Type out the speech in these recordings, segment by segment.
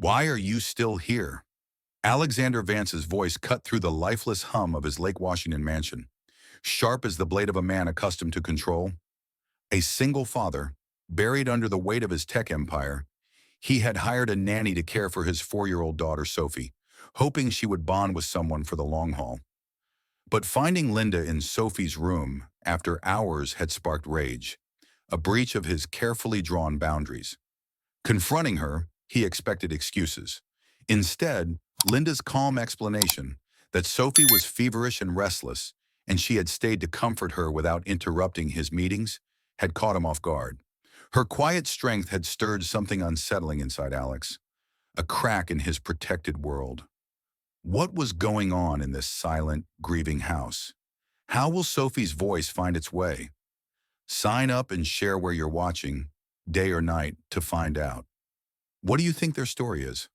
Why are you still here? Alexander Vance's voice cut through the lifeless hum of his Lake Washington mansion, sharp as the blade of a man accustomed to control. A single father, buried under the weight of his tech empire, he had hired a nanny to care for his 4-year-old daughter, Sophie, hoping she would bond with someone for the long haul. But finding Linda in Sophie's room after hours had sparked rage, a breach of his carefully drawn boundaries. Confronting her, he expected excuses. Instead, Linda's calm explanation that Sophie was feverish and restless, and she had stayed to comfort her without interrupting his meetings, had caught him off guard. Her quiet strength had stirred something unsettling inside Alex, a crack in his protected world. What was going on in this silent, grieving house? How will Sophie's voice find its way? Sign up and share where you're watching, day or night, to find out. What do you think their story is?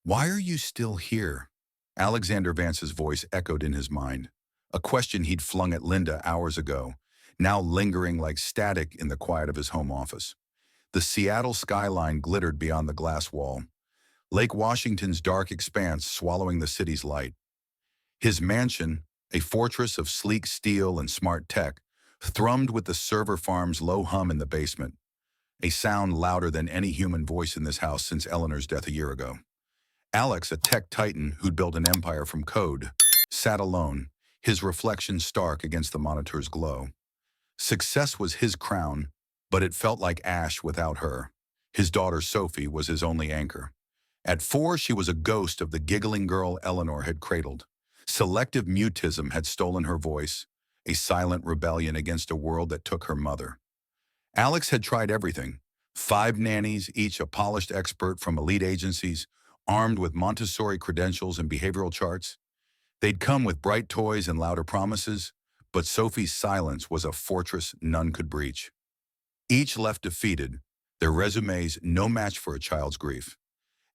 Why are you still here? Alexander Vance's voice echoed in his mind, a question he'd flung at Linda hours ago, now lingering like static in the quiet of his home office. The Seattle skyline glittered beyond the glass wall, Lake Washington's dark expanse swallowing the city's light. His mansion, a fortress of sleek steel and smart tech, thrummed with the server farm's low hum in the basement, a sound louder than any human voice in this house since Eleanor's death a year ago. Alex, a tech titan who'd built an empire from code, sat alone, his reflection stark against the monitor's glow. Success was his crown, but it felt like ash without her. His daughter Sophie was his only anchor. At 4, she was a ghost of the giggling girl Eleanor had cradled. Selective mutism had stolen her voice, a silent rebellion against a world that took her mother. Alex had tried everything. 5 nannies, each a polished expert from elite agencies, armed with Montessori credentials and behavioral charts. They'd come with bright toys and louder promises, but Sophie's silence was a fortress none could breach. Each left defeated, their resumes no match for a child's grief.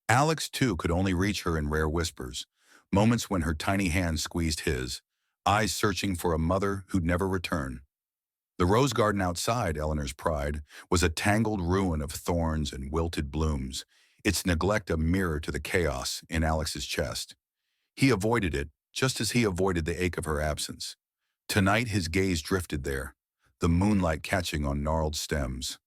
Alex, too, could only reach her in rare whispers, moments when her tiny hand squeezed his, eyes searching for a mother who'd never return. The rose garden outside, Eleanor's pride, was a tangled ruin of thorns and wilted blooms, its neglect a mirror to the chaos in Alex's chest. He avoided it, just as he avoided the ache of her absence. Tonight his gaze drifted there, the moonlight catching on gnarled stems.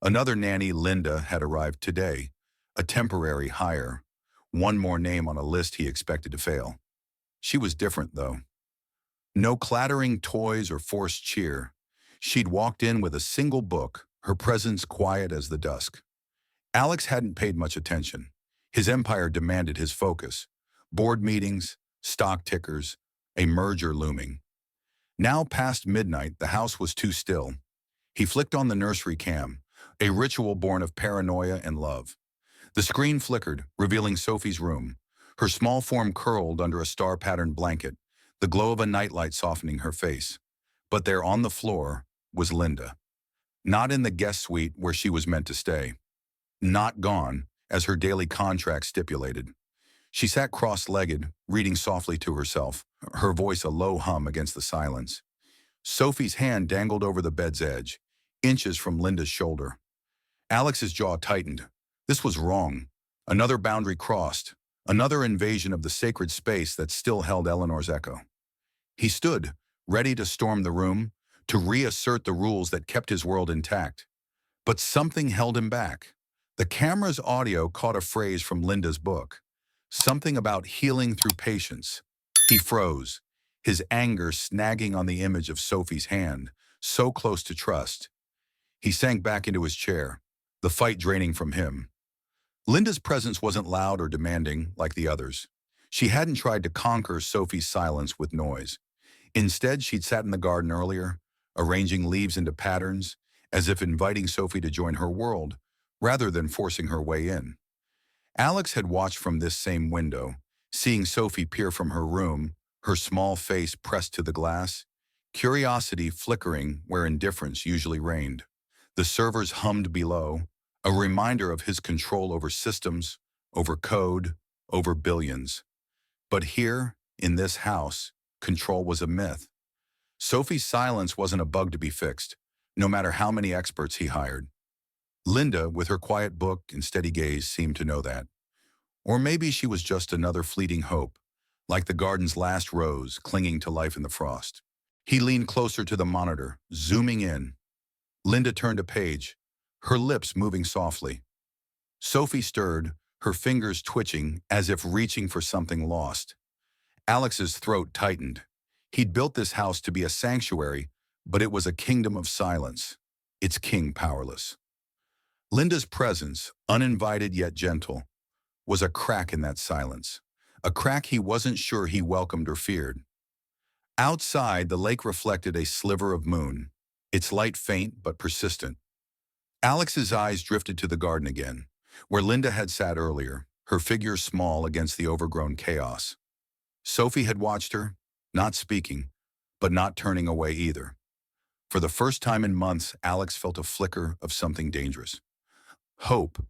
Another nanny, Linda, had arrived today, a temporary hire, one more name on a list he expected to fail. She was different, though. No clattering toys or forced cheer. She'd walked in with a single book, her presence quiet as the dusk. Alex hadn't paid much attention. His empire demanded his focus. Board meetings, stock tickers, a merger looming. Now past midnight, the house was too still. He flicked on the nursery cam, a ritual born of paranoia and love. The screen flickered, revealing Sophie's room, her small form curled under a star-patterned blanket, the glow of a nightlight softening her face. But there on the floor was Linda. Not in the guest suite where she was meant to stay. Not gone, as her daily contract stipulated. She sat cross-legged, reading softly to herself, her voice a low hum against the silence. Sophie's hand dangled over the bed's edge, inches from Linda's shoulder. Alex's jaw tightened. This was wrong. Another boundary crossed, another invasion of the sacred space that still held Eleanor's echo. He stood, ready to storm the room, to reassert the rules that kept his world intact. But something held him back. The camera's audio caught a phrase from Linda's book, something about healing through patience. He froze, his anger snagging on the image of Sophie's hand, so close to trust. He sank back into his chair, the fight draining from him. Linda's presence wasn't loud or demanding like the others. She hadn't tried to conquer Sophie's silence with noise. Instead, she'd sat in the garden earlier, arranging leaves into patterns, as if inviting Sophie to join her world, rather than forcing her way in. Alex had watched from this same window, seeing Sophie peer from her room, her small face pressed to the glass, curiosity flickering where indifference usually reigned. The servers hummed below, a reminder of his control over systems, over code, over billions. But here, in this house, control was a myth. Sophie's silence wasn't a bug to be fixed, no matter how many experts he hired. Linda, with her quiet book and steady gaze, seemed to know that. Or maybe she was just another fleeting hope, like the garden's last rose clinging to life in the frost. He leaned closer to the monitor, zooming in. Linda turned a page, her lips moving softly. Sophie stirred, her fingers twitching as if reaching for something lost. Alex's throat tightened. He'd built this house to be a sanctuary, but it was a kingdom of silence, its king powerless. Linda's presence, uninvited yet gentle, was a crack in that silence, a crack he wasn't sure he welcomed or feared. Outside, the lake reflected a sliver of moon, its light faint but persistent. Alex's eyes drifted to the garden again, where Linda had sat earlier, her figure small against the overgrown chaos. Sophie had watched her, not speaking, but not turning away either. For the first time in months, Alex felt a flicker of something dangerous. Hope.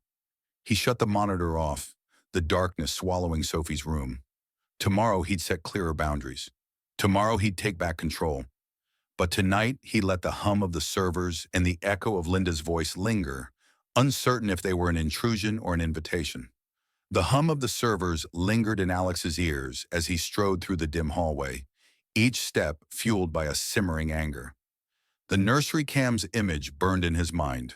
He shut the monitor off, the darkness swallowing Sophie's room. Tomorrow he'd set clearer boundaries. Tomorrow he'd take back control. But tonight he let the hum of the servers and the echo of Linda's voice linger, uncertain if they were an intrusion or an invitation. The hum of the servers lingered in Alex's ears as he strode through the dim hallway, each step fueled by a simmering anger. The nursery cam's image burned in his mind.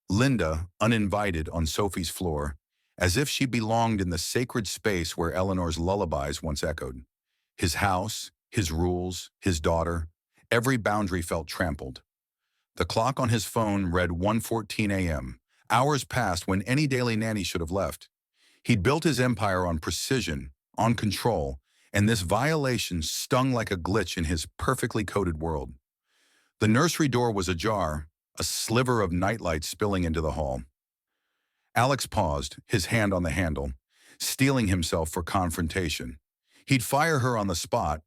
Linda, uninvited on Sophie's floor, as if she belonged in the sacred space where Eleanor's lullabies once echoed. His house, his rules, his daughter, every boundary felt trampled. The clock on his phone read 1:14 a.m., hours past when any daily nanny should have left. He'd built his empire on precision, on control, and this violation stung like a glitch in his perfectly coded world. The nursery door was ajar, a sliver of nightlight spilling into the hall. Alex paused, his hand on the handle, steeling himself for confrontation. He'd fire her on the spot,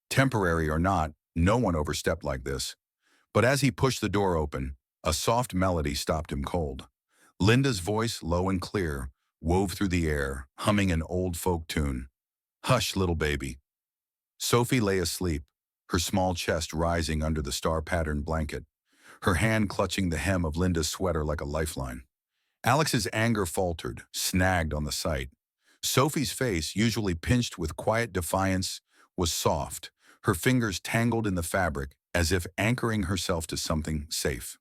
temporary or not, no one overstepped like this. But as he pushed the door open, a soft melody stopped him cold. Linda's voice, low and clear, wove through the air, humming an old folk tune. "Hush, little baby." Sophie lay asleep, her small chest rising under the star-patterned blanket, her hand clutching the hem of Linda's sweater like a lifeline. Alex's anger faltered, snagged on the sight. Sophie's face, usually pinched with quiet defiance, was soft, her fingers tangled in the fabric as if anchoring herself to something safe.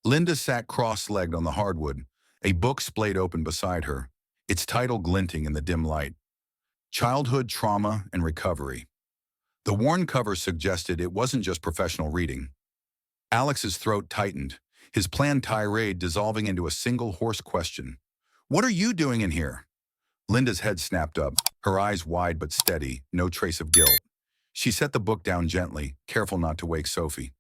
Linda sat cross-legged on the hardwood, a book splayed open beside her, its title glinting in the dim light. Childhood Trauma and Recovery. The worn cover suggested it wasn't just professional reading. Alex's throat tightened, his planned tirade dissolving into a single hoarse question. "What are you doing in here?" Linda's head snapped up, her eyes wide but steady, no trace of guilt. She set the book down gently, careful not to wake Sophie.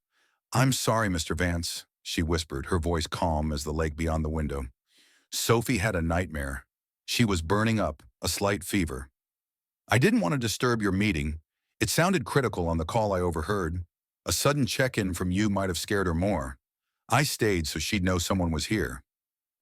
"I'm sorry, Mr. Vance," she whispered, her voice calm as the lake beyond the window. Sophie had a nightmare. She was burning up, a slight fever. "I didn't want to disturb your meeting. It sounded critical on the call I overheard. A sudden check-in from you might have scared her more. I stayed so she'd know someone was here."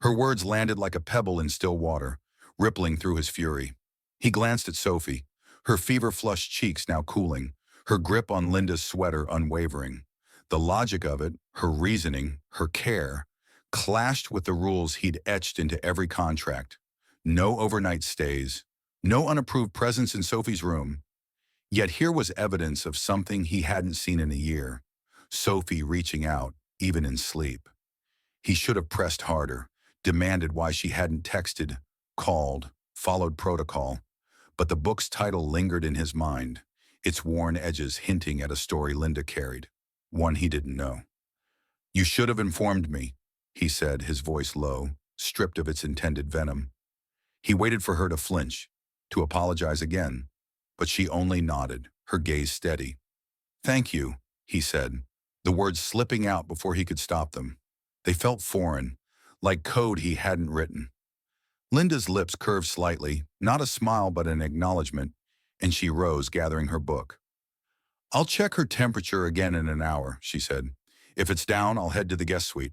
Her words landed like a pebble in still water, rippling through his fury. He glanced at Sophie, her fever-flushed cheeks now cooling, her grip on Linda's sweater unwavering. The logic of it, her reasoning, her care, clashed with the rules he'd etched into every contract. No overnight stays, no unapproved presence in Sophie's room. Yet here was evidence of something he hadn't seen in a year. Sophie reaching out, even in sleep. He should have pressed harder, demanded why she hadn't texted, called, followed protocol. But the book's title lingered in his mind, its worn edges hinting at a story Linda carried, one he didn't know. "You should have informed me," he said, his voice low, stripped of its intended venom. He waited for her to flinch, to apologize again, but she only nodded, her gaze steady. "Thank you," he said, the words slipping out before he could stop them. They felt foreign, like code he hadn't written. Linda's lips curved slightly, not a smile but an acknowledgement, and she rose, gathering her book. "I'll check her temperature again in an hour," she said. "If it's down, I'll head to the guest suite."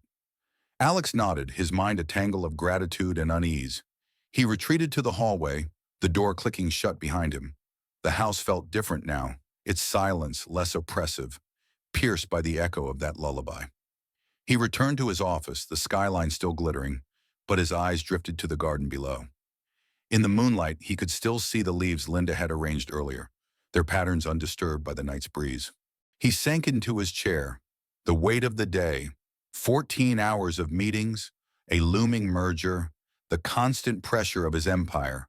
Alex nodded, his mind a tangle of gratitude and unease. He retreated to the hallway, the door clicking shut behind him. The house felt different now, its silence less oppressive, pierced by the echo of that lullaby. He returned to his office, the skyline still glittering, but his eyes drifted to the garden below. In the moonlight, he could still see the leaves Linda had arranged earlier, their patterns undisturbed by the night's breeze. He sank into his chair. The weight of the day, 14 hours of meetings, a looming merger, the constant pressure of his empire,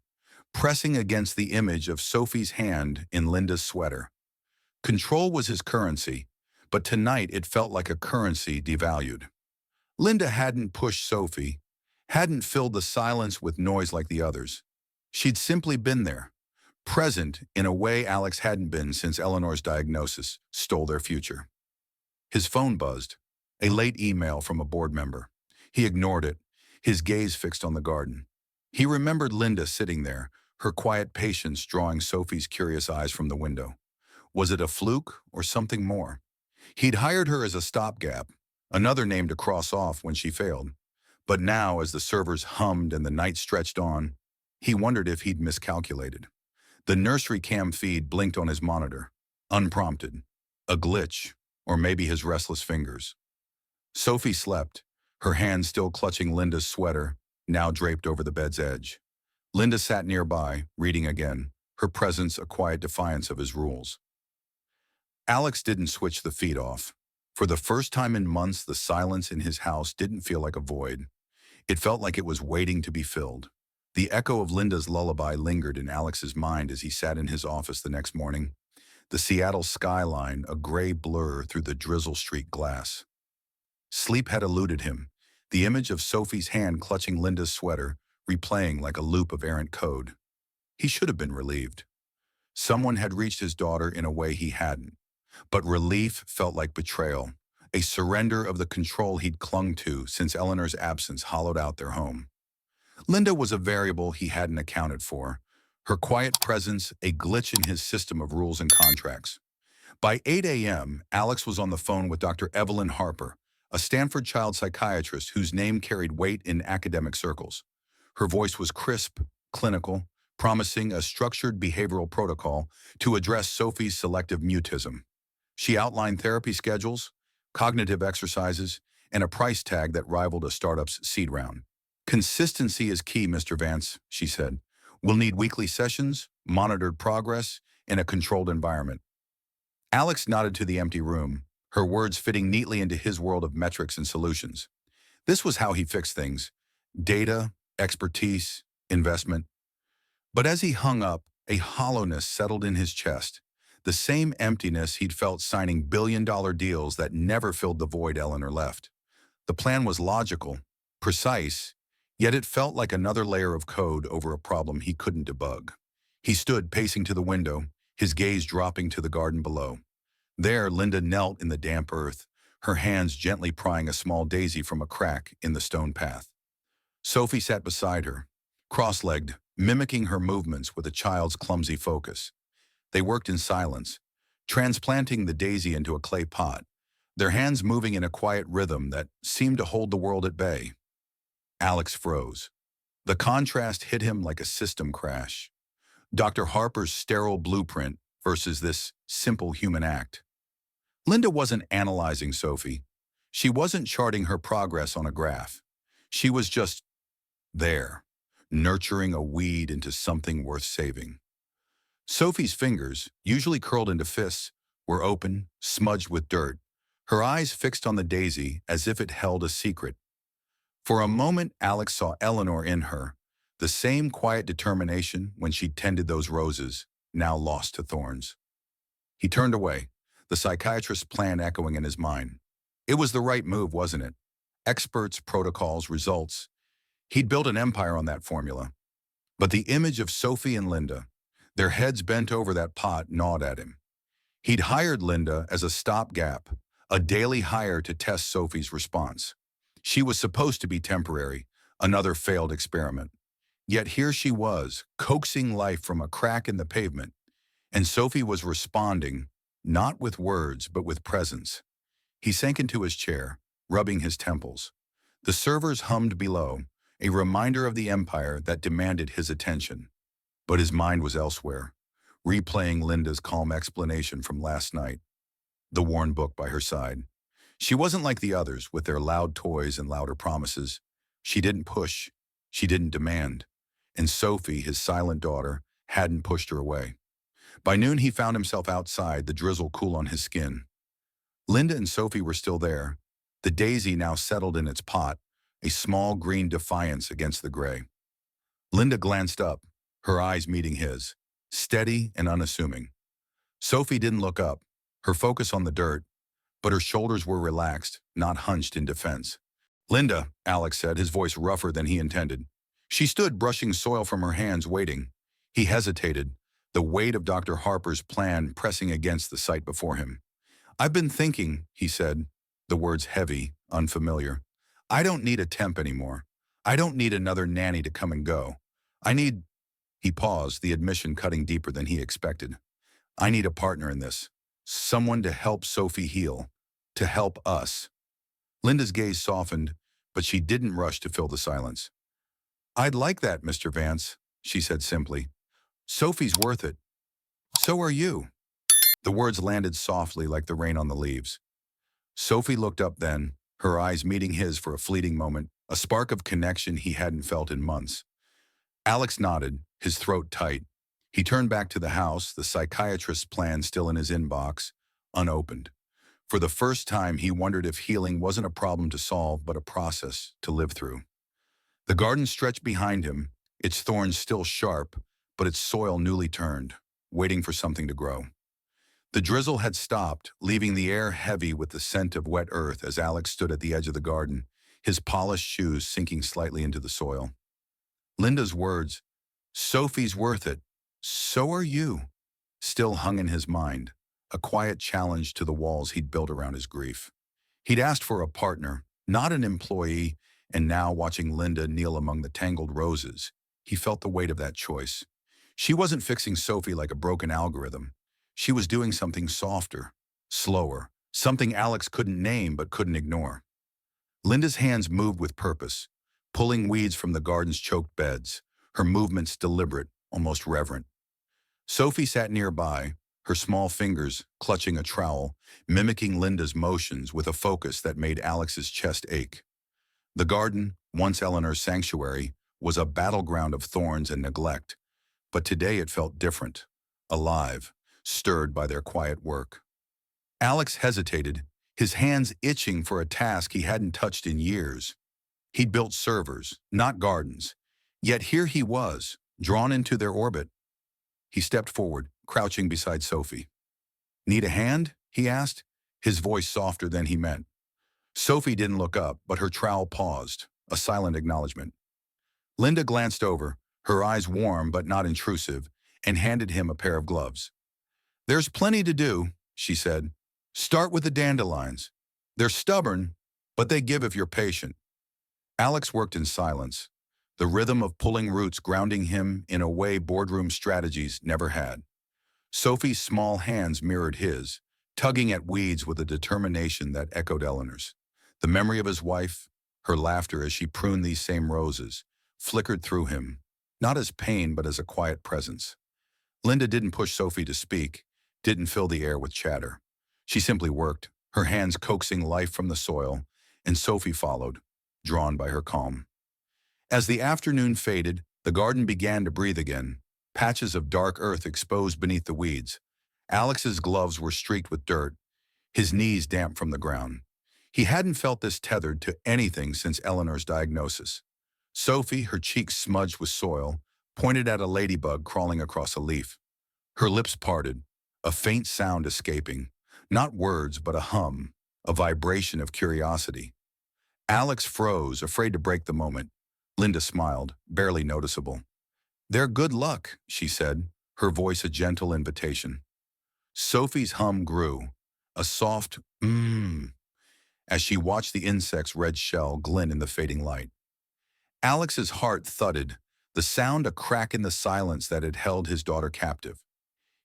pressing against the image of Sophie's hand in Linda's sweater. Control was his currency, but tonight it felt like a currency devalued. Linda hadn't pushed Sophie, hadn't filled the silence with noise like the others. She'd simply been there, present in a way Alex hadn't been since Eleanor's diagnosis stole their future. His phone buzzed, a late email from a board member. He ignored it, his gaze fixed on the garden. He remembered Linda sitting there, her quiet patience drawing Sophie's curious eyes from the window. Was it a fluke or something more? He'd hired her as a stopgap, another name to cross off when she failed. But now, as the servers hummed and the night stretched on, he wondered if he'd miscalculated. The nursery cam feed blinked on his monitor, unprompted. A glitch, or maybe his restless fingers. Sophie slept, her hand still clutching Linda's sweater, now draped over the bed's edge. Linda sat nearby, reading again, her presence a quiet defiance of his rules. Alex didn't switch the feed off. For the first time in months, the silence in his house didn't feel like a void. It felt like it was waiting to be filled. The echo of Linda's lullaby lingered in Alex's mind as he sat in his office the next morning, the Seattle skyline a gray blur through the drizzle-streaked glass. Sleep had eluded him, the image of Sophie's hand clutching Linda's sweater, replaying like a loop of errant code. He should have been relieved. Someone had reached his daughter in a way he hadn't. But relief felt like betrayal, a surrender of the control he'd clung to since Eleanor's absence hollowed out their home. Linda was a variable he hadn't accounted for, her quiet presence a glitch in his system of rules and contracts. By 8 a.m., Alex was on the phone with Dr. Evelyn Harper, a Stanford child psychiatrist whose name carried weight in academic circles. Her voice was crisp, clinical, promising a structured behavioral protocol to address Sophie's selective mutism. She outlined therapy schedules, cognitive exercises, and a price tag that rivaled a startup's seed round. "Consistency is key, Mr. Vance," she said. "We'll need weekly sessions, monitored progress, and a controlled environment." Alex nodded to the empty room, her words fitting neatly into his world of metrics and solutions. This was how he fixed things: data, expertise, investment. But as he hung up, a hollowness settled in his chest. The same emptiness he'd felt signing billion-dollar deals that never filled the void Eleanor left. The plan was logical, precise, yet it felt like another layer of code over a problem he couldn't debug. He stood pacing to the window, his gaze dropping to the garden below. There, Linda knelt in the damp earth, her hands gently prying a small daisy from a crack in the stone path. Sophie sat beside her, cross-legged, mimicking her movements with a child's clumsy focus. They worked in silence, transplanting the daisy into a clay pot, their hands moving in a quiet rhythm that seemed to hold the world at bay. Alex froze. The contrast hit him like a system crash. Dr. Harper's sterile blueprint versus this simple human act. Linda wasn't analyzing Sophie. She wasn't charting her progress on a graph. She was just there, nurturing a weed into something worth saving. Sophie's fingers, usually curled into fists, were open, smudged with dirt, her eyes fixed on the daisy as if it held a secret. For a moment, Alex saw Eleanor in her, the same quiet determination when she tended those roses, now lost to thorns. He turned away, the psychiatrist's plan echoing in his mind. It was the right move, wasn't it? Experts, protocols, results. He'd built an empire on that formula. But the image of Sophie and Linda, their heads bent over that pot, gnawed at him. He'd hired Linda as a stopgap, a daily hire to test Sophie's response. She was supposed to be temporary, another failed experiment. Yet here she was, coaxing life from a crack in the pavement, and Sophie was responding, not with words, but with presence. He sank into his chair, rubbing his temples. The servers hummed below, a reminder of the empire that demanded his attention. But his mind was elsewhere, replaying Linda's calm explanation from last night, the worn book by her side. She wasn't like the others with their loud toys and louder promises. She didn't push. She didn't demand. And Sophie, his silent daughter, hadn't pushed her away. By noon, he found himself outside, the drizzle cool on his skin. Linda and Sophie were still there. The daisy now settled in its pot, a small green defiance against the gray. Linda glanced up, her eyes meeting his, steady and unassuming. Sophie didn't look up, her focus on the dirt, but her shoulders were relaxed, not hunched in defense. "Linda," Alex said, his voice rougher than he intended. She stood, brushing soil from her hands, waiting. He hesitated, the weight of Dr. Harper's plan pressing against the sight before him. "I've been thinking," he said, the words heavy, unfamiliar. "I don't need a temp anymore. I don't need another nanny to come and go. I need—" He paused, the admission cutting deeper than he expected. "I need a partner in this. Someone to help Sophie heal. To help us." Linda's gaze softened, but she didn't rush to fill the silence. "I'd like that, Mr. Vance," she said simply. "Sophie's worth it. So are you." The words landed softly like the rain on the leaves. Sophie looked up then, her eyes meeting his for a fleeting moment, a spark of connection he hadn't felt in months. Alex nodded, his throat tight. He turned back to the house, the psychiatrist's plan still in his inbox, unopened. For the first time, he wondered if healing wasn't a problem to solve, but a process to live through. The garden stretched behind him, its thorns still sharp, but its soil newly turned, waiting for something to grow. The drizzle had stopped, leaving the air heavy with the scent of wet earth as Alex stood at the edge of the garden, his polished shoes sinking slightly into the soil. Linda's words, "Sophie's worth it. So are you," still hung in his mind, a quiet challenge to the walls he'd built around his grief. He'd asked for a partner, not an employee, and now watching Linda kneel among the tangled roses, he felt the weight of that choice. She wasn't fixing Sophie like a broken algorithm. She was doing something softer, slower, something Alex couldn't name but couldn't ignore. Linda's hands moved with purpose, pulling weeds from the garden's choked beds, her movements deliberate, almost reverent. Sophie sat nearby, her small fingers clutching a trowel, mimicking Linda's motions with a focus that made Alex's chest ache. The garden, once Eleanor's sanctuary, was a battleground of thorns and neglect, but today it felt different, alive, stirred by their quiet work. Alex hesitated, his hands itching for a task he hadn't touched in years. He'd built servers, not gardens, yet here he was, drawn into their orbit. He stepped forward, crouching beside Sophie. "Need a hand?" he asked, his voice softer than he meant. Sophie didn't look up, but her trowel paused, a silent acknowledgement. Linda glanced over, her eyes warm but not intrusive, and handed him a pair of gloves. "There's plenty to do," she said. "Start with the dandelions. They're stubborn, but they give if you're patient." Alex worked in silence, the rhythm of pulling roots grounding him in a way boardroom strategies never had. Sophie's small hands mirrored his, tugging at weeds with a determination that echoed Eleanor's. The memory of his wife, her laughter as she pruned these same roses, flickered through him, not as pain but as a quiet presence. Linda didn't push Sophie to speak, didn't fill the air with chatter. She simply worked, her hands coaxing life from the soil, and Sophie followed, drawn by her calm. As the afternoon faded, the garden began to breathe again, patches of dark earth exposed beneath the weeds. Alex's gloves were streaked with dirt, his knees damp from the ground. He hadn't felt this tethered to anything since Eleanor's diagnosis. Sophie, her cheeks smudged with soil, pointed at a ladybug crawling across a leaf. Her lips parted, a faint sound escaping, not words but a hum, a vibration of curiosity. Alex froze, afraid to break the moment. Linda smiled, barely noticeable. "They're good luck," she said, her voice a gentle invitation. Sophie's hum grew, a soft mmm, as she watched the insect's red shell glint in the fading light. Alex's heart thudded, the sound a crack in the silence that had held his daughter captive.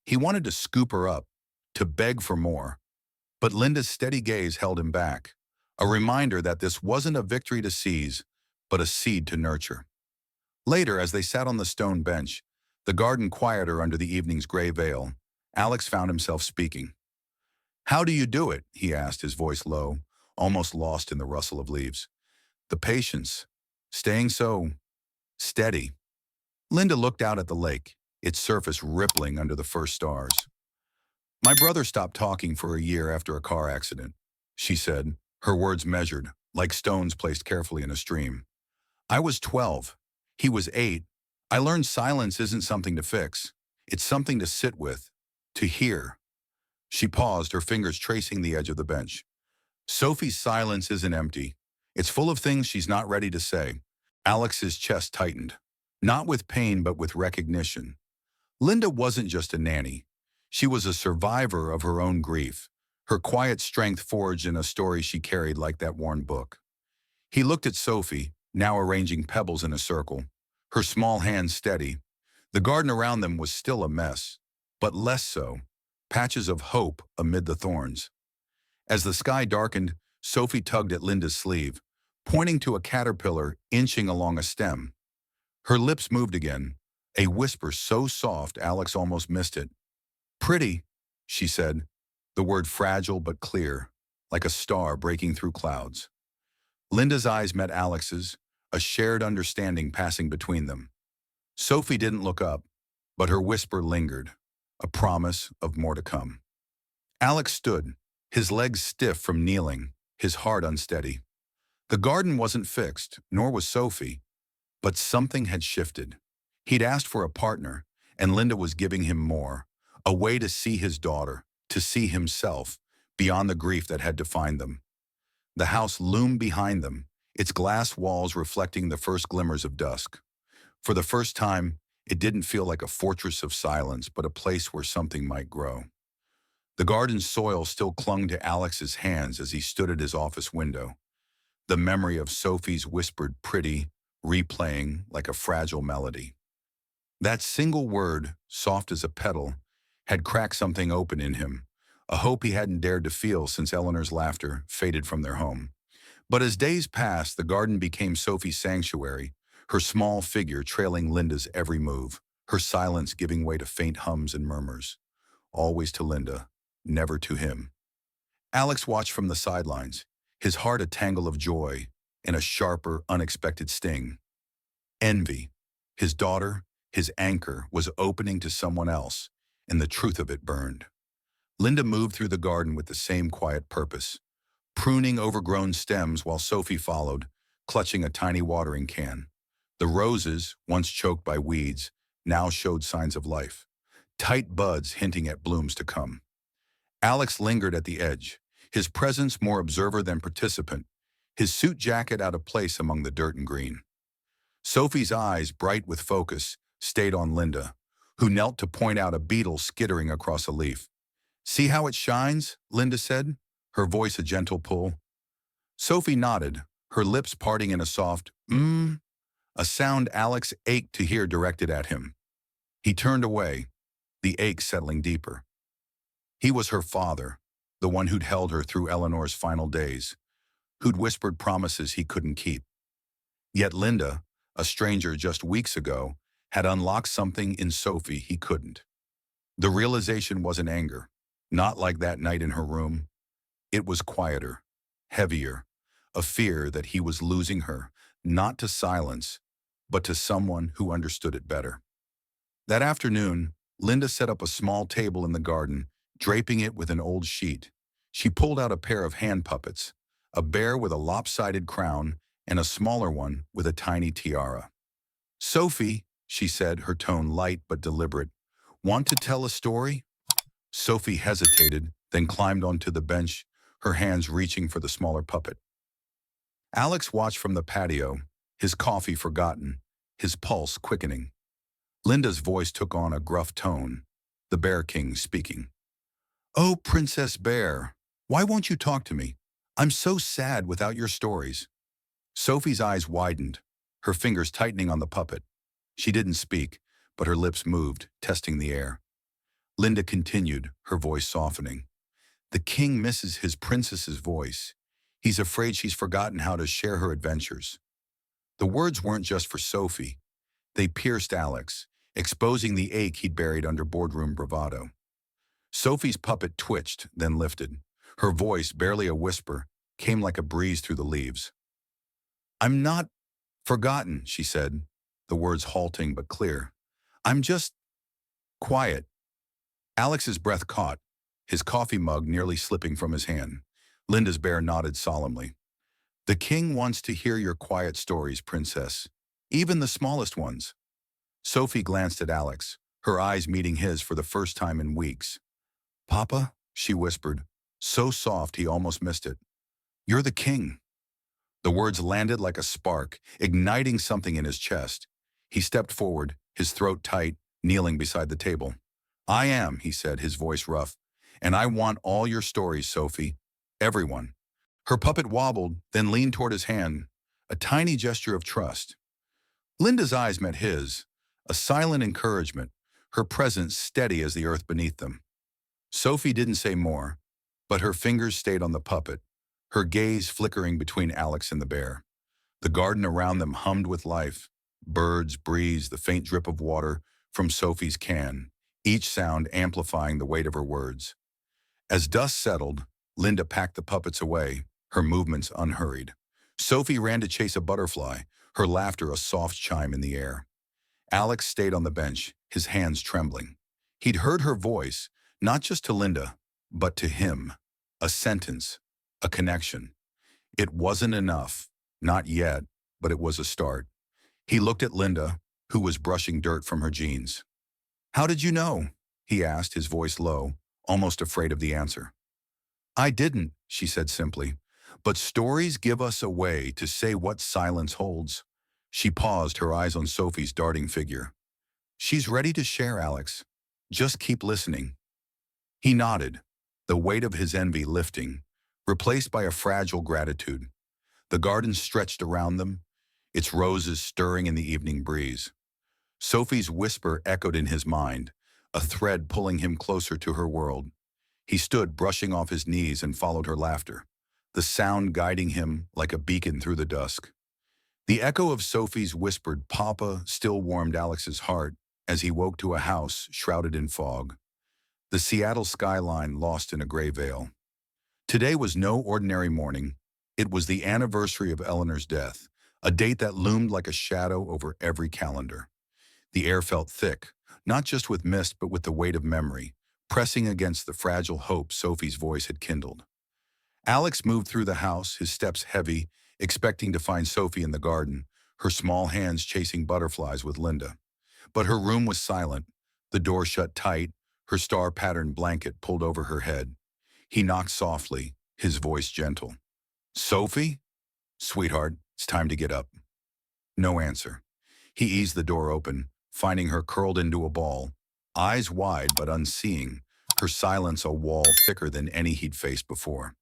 He wanted to scoop her up, to beg for more, but Linda's steady gaze held him back, a reminder that this wasn't a victory to seize, but a seed to nurture. Later, as they sat on the stone bench, the garden quieter under the evening's gray veil, Alex found himself speaking. "How do you do it?" he asked, his voice low, almost lost in the rustle of leaves. The patience, staying so steady. Linda looked out at the lake, its surface rippling under the first stars. My brother stopped talking for a year after a car accident, she said, her words measured, like stones placed carefully in a stream. I was 12. He was 8. I learned silence isn't something to fix. It's something to sit with, to hear. She paused, her fingers tracing the edge of the bench. Sophie's silence isn't empty. It's full of things she's not ready to say. Alex's chest tightened, not with pain but with recognition. Linda wasn't just a nanny. She was a survivor of her own grief, her quiet strength forged in a story she carried like that worn book. He looked at Sophie, now arranging pebbles in a circle, her small hands steady. The garden around them was still a mess, but less so, patches of hope amid the thorns. As the sky darkened, Sophie tugged at Linda's sleeve, pointing to a caterpillar inching along a stem. Her lips moved again, a whisper so soft Alex almost missed it. Pretty, she said, the word fragile but clear, like a star breaking through clouds. Linda's eyes met Alex's, a shared understanding passing between them. Sophie didn't look up, but her whisper lingered, a promise of more to come. Alex stood, his legs stiff from kneeling, his heart unsteady. The garden wasn't fixed, nor was Sophie, but something had shifted. He'd asked for a partner, and Linda was giving him more, a way to see his daughter, to see himself, beyond the grief that had defined them. The house loomed behind them, its glass walls reflecting the first glimmers of dusk. For the first time, it didn't feel like a fortress of silence, but a place where something might grow. The garden's soil still clung to Alex's hands as he stood at his office window, the memory of Sophie's whispered pretty, replaying like a fragile melody. That single word, soft as a petal, had cracked something open in him, a hope he hadn't dared to feel since Eleanor's laughter faded from their home. But as days passed, the garden became Sophie's sanctuary, her small figure trailing Linda's every move, her silence giving way to faint hums and murmurs. Always to Linda, never to him. Alex watched from the sidelines, his heart a tangle of joy and a sharper, unexpected sting. Envy. His daughter, his anchor, was opening to someone else, and the truth of it burned. Linda moved through the garden with the same quiet purpose, pruning overgrown stems while Sophie followed, clutching a tiny watering can. The roses, once choked by weeds, now showed signs of life, tight buds hinting at blooms to come. Alex lingered at the edge, his presence more observer than participant, his suit jacket out of place among the dirt and green. Sophie's eyes, bright with focus, stayed on Linda, who knelt to point out a beetle skittering across a leaf. "See how it shines?" Linda said, her voice a gentle pull. Sophie nodded, her lips parting in a soft, a sound Alex ached to hear directed at him. He turned away, the ache settling deeper. He was her father, the one who'd held her through Eleanor's final days, who'd whispered promises he couldn't keep. Yet Linda, a stranger just weeks ago, had unlocked something in Sophie he couldn't. The realization wasn't anger, not like that night in her room. It was quieter, heavier, a fear that he was losing her, not to silence, but to someone who understood it better. That afternoon, Linda set up a small table in the garden, draping it with an old sheet. She pulled out a pair of hand puppets, a bear with a lopsided crown and a smaller one with a tiny tiara. "Sophie," she said, her tone light but deliberate, "want to tell a story?" Sophie hesitated, then climbed onto the bench, her hands reaching for the smaller puppet. Alex watched from the patio, his coffee forgotten, his pulse quickening. Linda's voice took on a gruff tone, the Bear King speaking. "Oh, Princess Bear, why won't you talk to me? I'm so sad without your stories." Sophie's eyes widened, her fingers tightening on the puppet. She didn't speak, but her lips moved, testing the air. Linda continued, her voice softening. "The king misses his princess's voice. He's afraid she's forgotten how to share her adventures." The words weren't just for Sophie. They pierced Alex, exposing the ache he'd buried under boardroom bravado. Sophie's puppet twitched, then lifted, her voice barely a whisper, came like a breeze through the leaves. "I'm not forgotten," she said, the words halting but clear. "I'm just quiet." Alex's breath caught, his coffee mug nearly slipping from his hand. Linda's bear nodded solemnly. "The king wants to hear your quiet stories, princess. Even the smallest ones." Sophie glanced at Alex, her eyes meeting his for the first time in weeks. "Papa," she whispered, so soft he almost missed it. "You're the king." The words landed like a spark, igniting something in his chest. He stepped forward, his throat tight, kneeling beside the table. "I am," he said, his voice rough. "And I want all your stories, Sophie. Everyone." Her puppet wobbled, then leaned toward his hand, a tiny gesture of trust. Linda's eyes met his, a silent encouragement, her presence steady as the earth beneath them. Sophie didn't say more, but her fingers stayed on the puppet, her gaze flickering between Alex and the bear. The garden around them hummed with life. Birds, breeze, the faint drip of water from Sophie's can, each sound amplifying the weight of her words. As dust settled, Linda packed the puppets away, her movements unhurried. Sophie ran to chase a butterfly, her laughter a soft chime in the air. Alex stayed on the bench, his hands trembling. He'd heard her voice, not just to Linda, but to him. A sentence, a connection. It wasn't enough, not yet, but it was a start. He looked at Linda, who was brushing dirt from her jeans. "How did you know?" he asked, his voice low, almost afraid of the answer. "I didn't," she said simply, "but stories give us a way to say what silence holds." She paused, her eyes on Sophie's darting figure. "She's ready to share, Alex. Just keep listening." He nodded, the weight of his envy lifting, replaced by a fragile gratitude. The garden stretched around them, its roses stirring in the evening breeze. Sophie's whisper echoed in his mind, a thread pulling him closer to her world. He stood, brushing off his knees, and followed her laughter, the sound guiding him like a beacon through the dusk. The echo of Sophie's whispered "Papa" still warmed Alex's heart as he woke to a house shrouded in fog, the Seattle skyline lost in a gray veil. Today was no ordinary morning. It was the anniversary of Eleanor's death, a date that loomed like a shadow over every calendar. The air felt thick, not just with mist but with the weight of memory, pressing against the fragile hope Sophie's voice had kindled. Alex moved through the house, his steps heavy, expecting to find Sophie in the garden, her small hands chasing butterflies with Linda. But her room was silent, the door shut tight, her star-patterned blanket pulled over her head. He knocked softly, his voice gentle. "Sophie? Sweetheart, it's time to get up." No answer. He eased the door open, finding her curled into a ball, eyes wide but unseeing, her silence a wall thicker than any he'd faced before.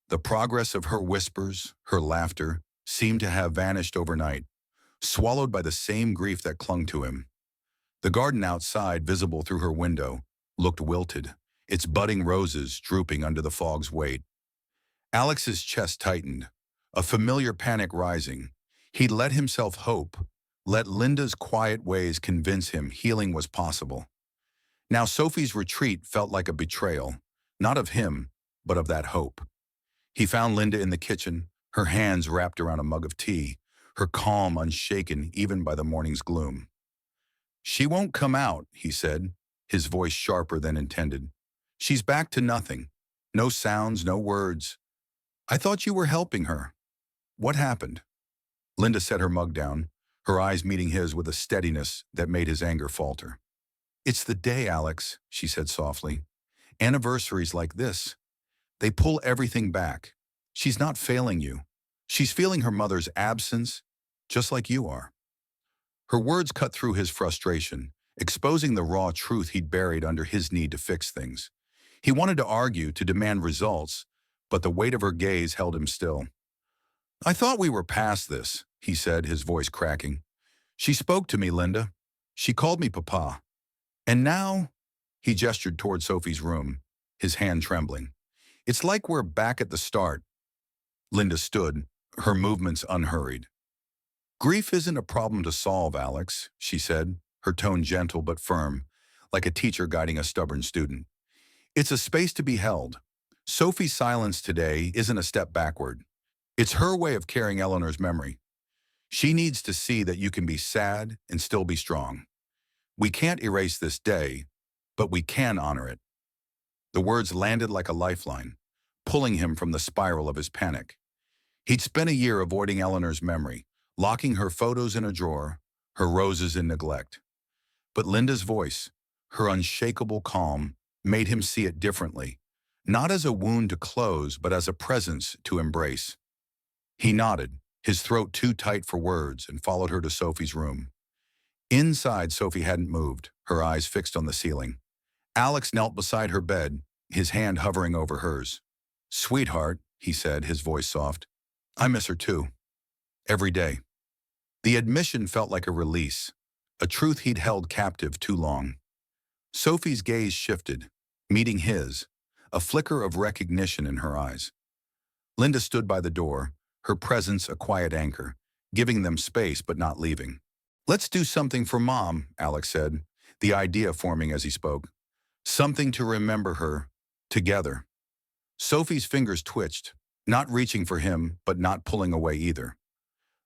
The progress of her whispers, her laughter, seemed to have vanished overnight, swallowed by the same grief that clung to him. The garden outside, visible through her window, looked wilted, its budding roses drooping under the fog's weight. Alex's chest tightened, a familiar panic rising. He'd let himself hope, let Linda's quiet ways convince him healing was possible. Now Sophie's retreat felt like a betrayal, not of him, but of that hope. He found Linda in the kitchen, her hands wrapped around a mug of tea, her calm unshaken even by the morning's gloom. "She won't come out," he said, his voice sharper than intended. "She's back to nothing. No sounds, no words. I thought you were helping her. What happened?" Linda set her mug down, her eyes meeting his with a steadiness that made his anger falter. "It's the day, Alex," she said softly. "Anniversaries like this, they pull everything back. She's not failing you. She's feeling her mother's absence, just like you are." Her words cut through his frustration, exposing the raw truth he'd buried under his need to fix things. He wanted to argue, to demand results, but the weight of her gaze held him still. "I thought we were past this," he said, his voice cracking. "She spoke to me, Linda. She called me Papa. And now," he gestured toward Sophie's room, his hand trembling. "It's like we're back at the start." Linda stood, her movements unhurried. "Grief isn't a problem to solve, Alex," she said, her tone gentle but firm, like a teacher guiding a stubborn student. "It's a space to be held. Sophie's silence today isn't a step backward. It's her way of carrying Eleanor's memory. She needs to see that you can be sad and still be strong. We can't erase this day, but we can honor it. The words landed like a lifeline, pulling him from the spiral of his panic. He'd spent a year avoiding Eleanor's memory, locking her photos in a drawer, her roses in neglect. But Linda's voice, her unshakable calm, made him see it differently, not as a wound to close, but as a presence to embrace. He nodded, his throat too tight for words, and followed her to Sophie's room. Inside, Sophie hadn't moved, her eyes fixed on the ceiling. Alex knelt beside her bed, his hand hovering over hers. "Sweetheart," he said, his voice soft, "I miss her too. Every day." The admission felt like a release, a truth he'd held captive too long. Sophie's gaze shifted, meeting his, a flicker of recognition in her eyes. Linda stood by the door, her presence a quiet anchor, giving them space but not leaving. "Let's do something for Mom," Alex said, the idea forming as he spoke. "Something to remember her, together." Sophie's fingers twitched, not reaching for him but not pulling away either.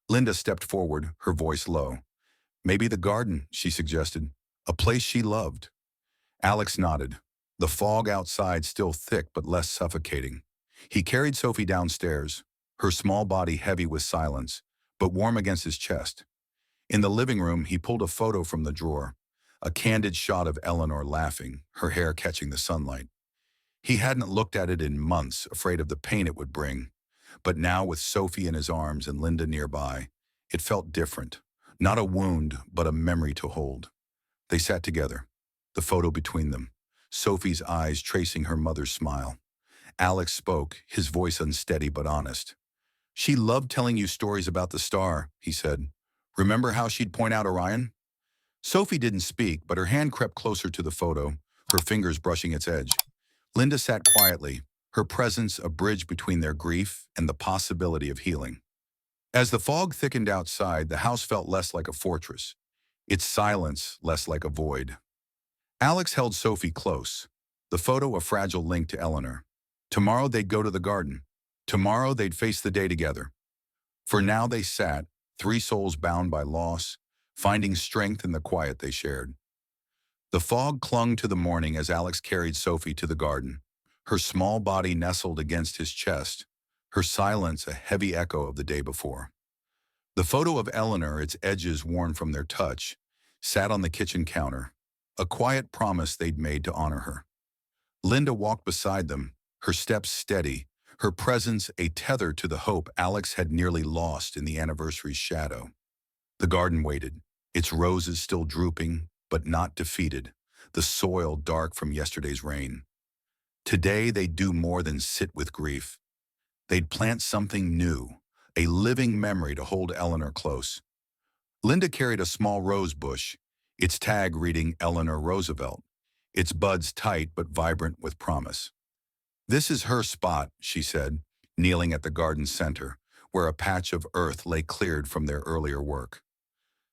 Linda stepped forward, her voice low. "Maybe the garden," she suggested, "a place she loved." Alex nodded, the fog outside still thick but less suffocating. He carried Sophie downstairs, her small body heavy with silence, but warm against his chest. In the living room, he pulled a photo from the drawer, a candid shot of Eleanor laughing, her hair catching the sunlight. He hadn't looked at it in months, afraid of the pain it would bring. But now, with Sophie in his arms and Linda nearby, it felt different. Not a wound, but a memory to hold. They sat together, the photo between them, Sophie's eyes tracing her mother's smile. Alex spoke, his voice unsteady but honest. "She loved telling you stories about the star," he said. "Remember how she'd point out Orion?" Sophie didn't speak, but her hand crept closer to the photo, her fingers brushing its edge. Linda sat quietly, her presence a bridge between their grief and the possibility of healing. As the fog thickened outside, the house felt less like a fortress, its silence less like a void. Alex held Sophie close, the photo a fragile link to Eleanor. Tomorrow they'd go to the garden. Tomorrow they'd face the day together. For now they sat, three souls bound by loss, finding strength in the quiet they shared. The fog clung to the morning as Alex carried Sophie to the garden, her small body nestled against his chest, her silence a heavy echo of the day before. The photo of Eleanor, its edges worn from their touch, sat on the kitchen counter, a quiet promise they'd made to honor her. Linda walked beside them, her steps steady, her presence a tether to the hope Alex had nearly lost in the anniversary's shadow. The garden waited, its roses still drooping, but not defeated, the soil dark from yesterday's rain. Today they'd do more than sit with grief. They'd plant something new, a living memory to hold Eleanor close. Linda carried a small rose bush, its tag reading Eleanor Roosevelt, its buds tight but vibrant with promise. "This is her spot," she said, kneeling at the garden's center, where a patch of earth lay cleared from their earlier work.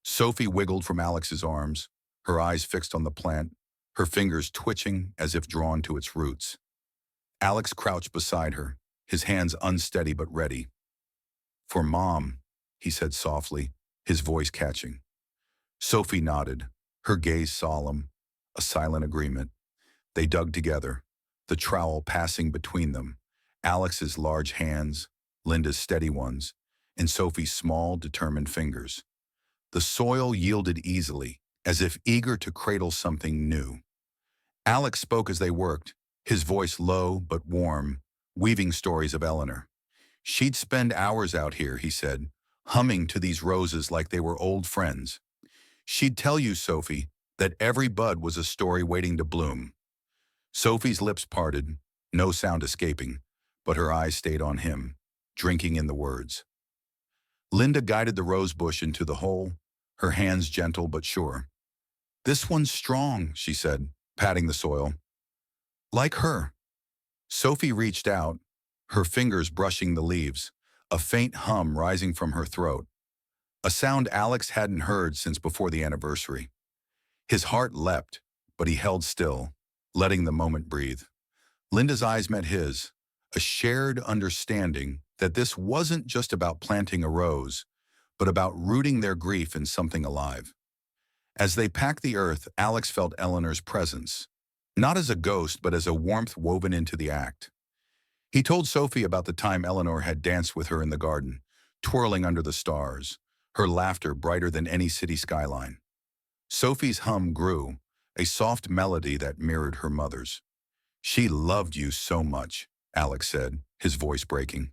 Sophie wiggled from Alex's arms, her eyes fixed on the plant, her fingers twitching as if drawn to its roots. Alex crouched beside her, his hands unsteady but ready. "For Mom," he said softly, his voice catching. Sophie nodded, her gaze solemn, a silent agreement. They dug together, the trowel passing between them, Alex's large hands, Linda's steady ones, and Sophie's small, determined fingers. The soil yielded easily, as if eager to cradle something new. Alex spoke as they worked, his voice low but warm, weaving stories of Eleanor. "She'd spend hours out here," he said, humming to these roses like they were old friends. "She'd tell you, Sophie, that every bud was a story waiting to bloom." Sophie's lips parted, no sound escaping, but her eyes stayed on him, drinking in the words. Linda guided the rose bush into the hole, her hands gentle but sure. "This one's strong," she said, patting the soil. "Like her." Sophie reached out, her fingers brushing the leaves, a faint hum rising from her throat, a sound Alex hadn't heard since before the anniversary. His heart leapt, but he held still, letting the moment breathe. Linda's eyes met his, a shared understanding that this wasn't just about planting a rose, but about rooting their grief in something alive. As they packed the earth, Alex felt Eleanor's presence, not as a ghost, but as a warmth woven into the act. He told Sophie about the time Eleanor had danced with her in the garden, twirling under the stars, her laughter brighter than any city skyline. Sophie's hum grew, a soft melody that mirrored her mother's. "She loved you so much," Alex said, his voice breaking.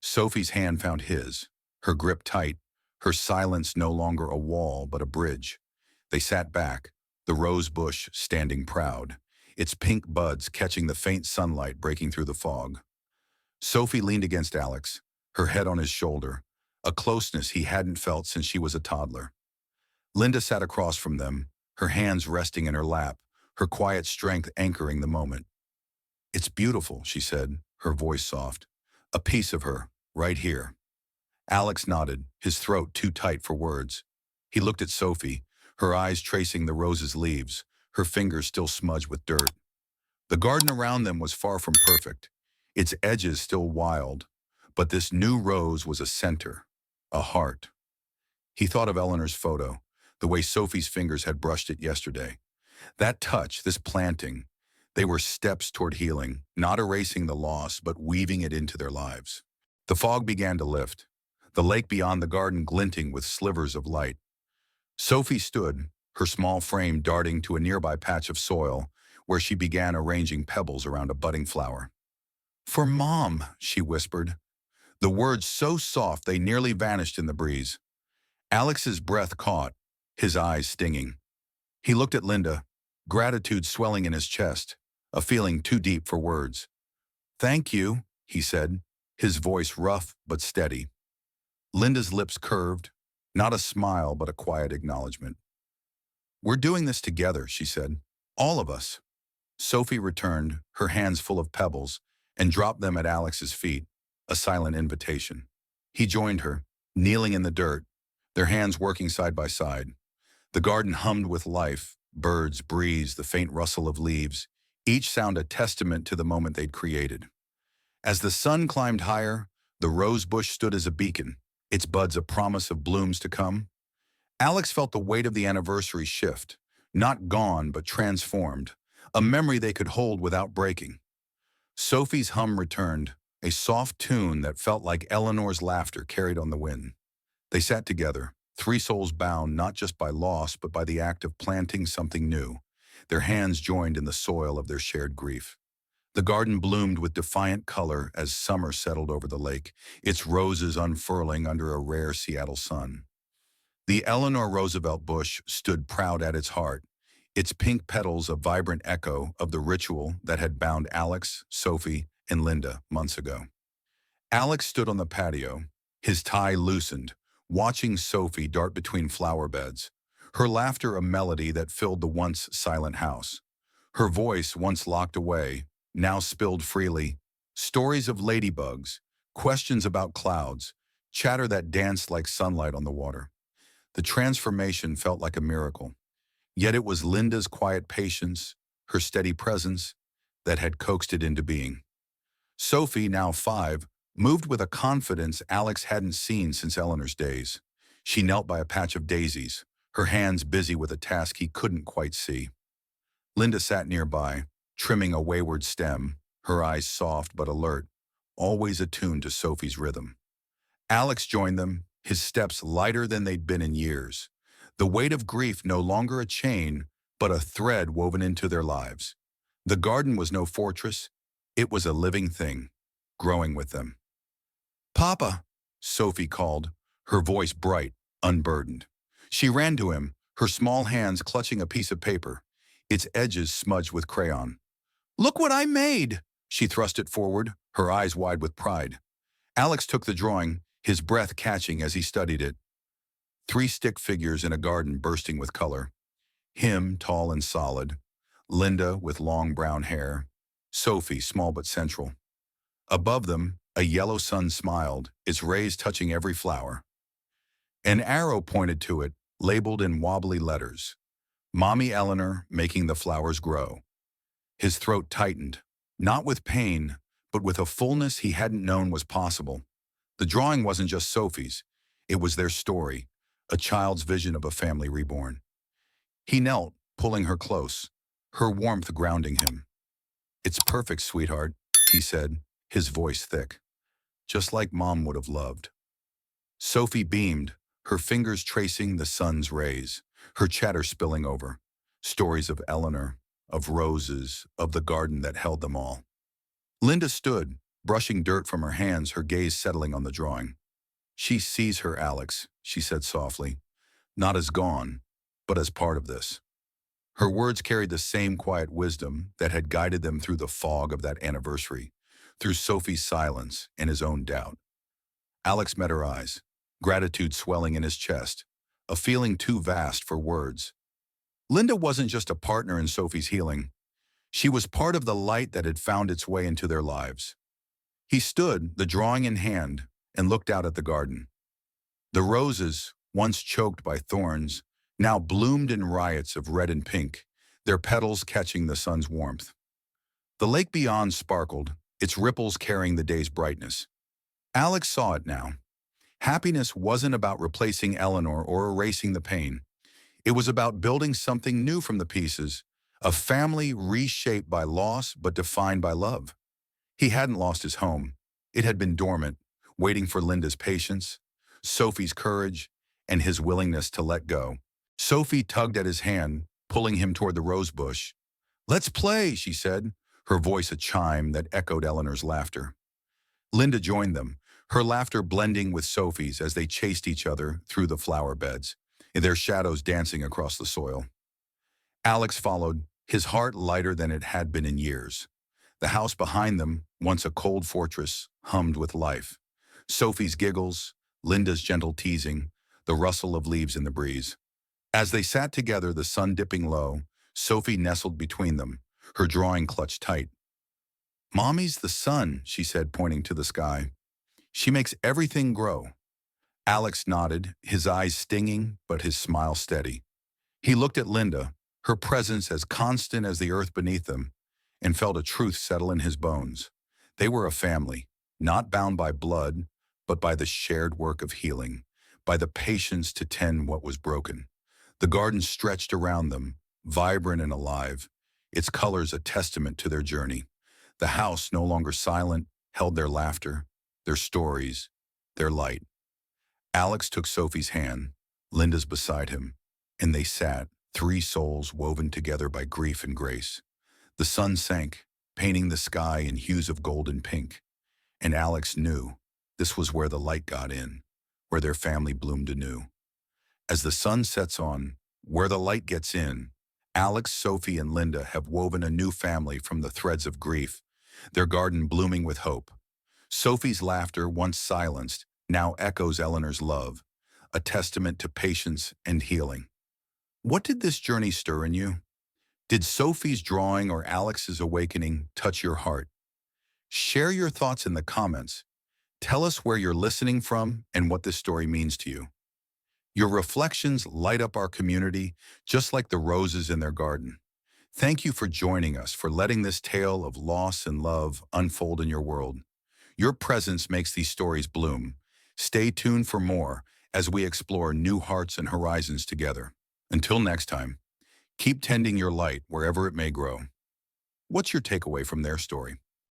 Sophie's hand found his, her grip tight, her silence no longer a wall but a bridge. They sat back, the rose bush standing proud, its pink buds catching the faint sunlight breaking through the fog. Sophie leaned against Alex, her head on his shoulder, a closeness he hadn't felt since she was a toddler. Linda sat across from them, her hands resting in her lap, her quiet strength anchoring the moment. "It's beautiful," she said, her voice soft. "A piece of her, right here." Alex nodded, his throat too tight for words. He looked at Sophie, her eyes tracing the rose's leaves, her fingers still smudged with dirt. The garden around them was far from perfect, its edges still wild, but this new rose was a center, a heart. He thought of Eleanor's photo, the way Sophie's fingers had brushed it yesterday. That touch, this planting, they were steps toward healing, not erasing the loss, but weaving it into their lives. The fog began to lift, the lake beyond the garden glinting with slivers of light. Sophie stood, her small frame darting to a nearby patch of soil, where she began arranging pebbles around a budding flower. "For Mom," she whispered, the words so soft they nearly vanished in the breeze. Alex's breath caught, his eyes stinging. He looked at Linda, gratitude swelling in his chest, a feeling too deep for words. "Thank you," he said, his voice rough but steady. Linda's lips curved, not a smile but a quiet acknowledgement. "We're doing this together," she said. "All of us." Sophie returned, her hands full of pebbles, and dropped them at Alex's feet, a silent invitation. He joined her, kneeling in the dirt, their hands working side by side. The garden hummed with life, birds, breeze, the faint rustle of leaves, each sound a testament to the moment they'd created. As the sun climbed higher, the rose bush stood as a beacon, its buds a promise of blooms to come. Alex felt the weight of the anniversary shift, not gone but transformed, a memory they could hold without breaking. Sophie's hum returned, a soft tune that felt like Eleanor's laughter carried on the wind. They sat together, three souls bound not just by loss but by the act of planting something new, their hands joined in the soil of their shared grief. The garden bloomed with defiant color as summer settled over the lake, its roses unfurling under a rare Seattle sun. The Eleanor Roosevelt bush stood proud at its heart, its pink petals a vibrant echo of the ritual that had bound Alex, Sophie, and Linda months ago. Alex stood on the patio, his tie loosened, watching Sophie dart between flower beds, her laughter a melody that filled the once silent house. Her voice, once locked away, now spilled freely, stories of ladybugs, questions about clouds, chatter that danced like sunlight on the water. The transformation felt like a miracle. Yet it was Linda's quiet patience, her steady presence, that had coaxed it into being. Sophie, now 5, moved with a confidence Alex hadn't seen since Eleanor's days. She knelt by a patch of daisies, her hands busy with a task he couldn't quite see. Linda sat nearby, trimming a wayward stem, her eyes soft but alert, always attuned to Sophie's rhythm. Alex joined them, his steps lighter than they'd been in years. The weight of grief no longer a chain, but a thread woven into their lives. The garden was no fortress, it was a living thing, growing with them. "Papa," Sophie called, her voice bright, unburdened. She ran to him, her small hands clutching a piece of paper, its edges smudged with crayon. "Look what I made!" She thrust it forward, her eyes wide with pride. Alex took the drawing, his breath catching as he studied it. 3 stick figures in a garden bursting with color. Him, tall and solid. Linda, with long brown hair. Sophie, small but central. Above them, a yellow sun smiled, its rays touching every flower. An arrow pointed to it, labeled in wobbly letters. Mommy Eleanor making the flowers grow. His throat tightened, not with pain, but with a fullness he hadn't known was possible. The drawing wasn't just Sophie's. It was their story, a child's vision of a family reborn. He knelt, pulling her close, her warmth grounding him. "It's perfect, sweetheart," he said, his voice thick. "Just like Mom would have loved." Sophie beamed, her fingers tracing the sun's rays, her chatter spilling over. Stories of Eleanor, of roses, of the garden that held them all. Linda stood, brushing dirt from her hands, her gaze settling on the drawing. "She sees her, Alex," she said softly, "not as gone, but as part of this." Her words carried the same quiet wisdom that had guided them through the fog of that anniversary, through Sophie's silence and his own doubt. Alex met her eyes, gratitude swelling in his chest, a feeling too vast for words. Linda wasn't just a partner in Sophie's healing. She was part of the light that had found its way into their lives. He stood, the drawing in hand, and looked out at the garden. The roses, once choked by thorns, now bloomed in riots of red and pink, their petals catching the sun's warmth. The lake beyond sparkled, its ripples carrying the day's brightness. Alex saw it now. Happiness wasn't about replacing Eleanor or erasing the pain. It was about building something new from the pieces, a family reshaped by loss but defined by love. He hadn't lost his home. It had been dormant, waiting for Linda's patience, Sophie's courage, and his willingness to let go. Sophie tugged at his hand, pulling him toward the rose bush. "Let's play," she said, her voice a chime that echoed Eleanor's laughter. Linda joined them, her laughter blending with Sophie's as they chased each other through the flower beds, their shadows dancing across the soil. Alex followed, his heart lighter than it had been in years. The house behind them, once a cold fortress, hummed with life. Sophie's giggles, Linda's gentle teasing, the rustle of leaves in the breeze. As they sat together, the sun dipping low, Sophie nestled between them, her drawing clutched tight. "Mommy's the sun," she said, pointing to the sky. "She makes everything grow." Alex nodded, his eyes stinging, but his smile steady. He looked at Linda, her presence as constant as the earth beneath them, and felt a truth settle in his bones. They were a family, not bound by blood, but by the shared work of healing, by the patience to tend what was broken. The garden stretched around them, vibrant and alive, its colors a testament to their journey. The house, no longer silent, held their laughter, their stories, their light. Alex took Sophie's hand, Linda's beside him, and they sat, three souls woven together by grief and grace. The sun sank, painting the sky in hues of gold and pink, and Alex knew this was where the light got in, where their family bloomed anew. As the sun sets on, where the light gets in, Alex, Sophie, and Linda have woven a new family from the threads of grief, their garden blooming with hope. Sophie's laughter, once silenced, now echoes Eleanor's love, a testament to patience and healing. What did this journey stir in you? Did Sophie's drawing or Alex's awakening touch your heart? Share your thoughts in the comments. Tell us where you're listening from and what this story means to you. Your reflections light up our community, just like the roses in their garden. Thank you for joining us, for letting this tale of loss and love unfold in your world. Your presence makes these stories bloom. Stay tuned for more as we explore new hearts and horizons together. Until next time, keep tending your light wherever it may grow. What's your takeaway from their story?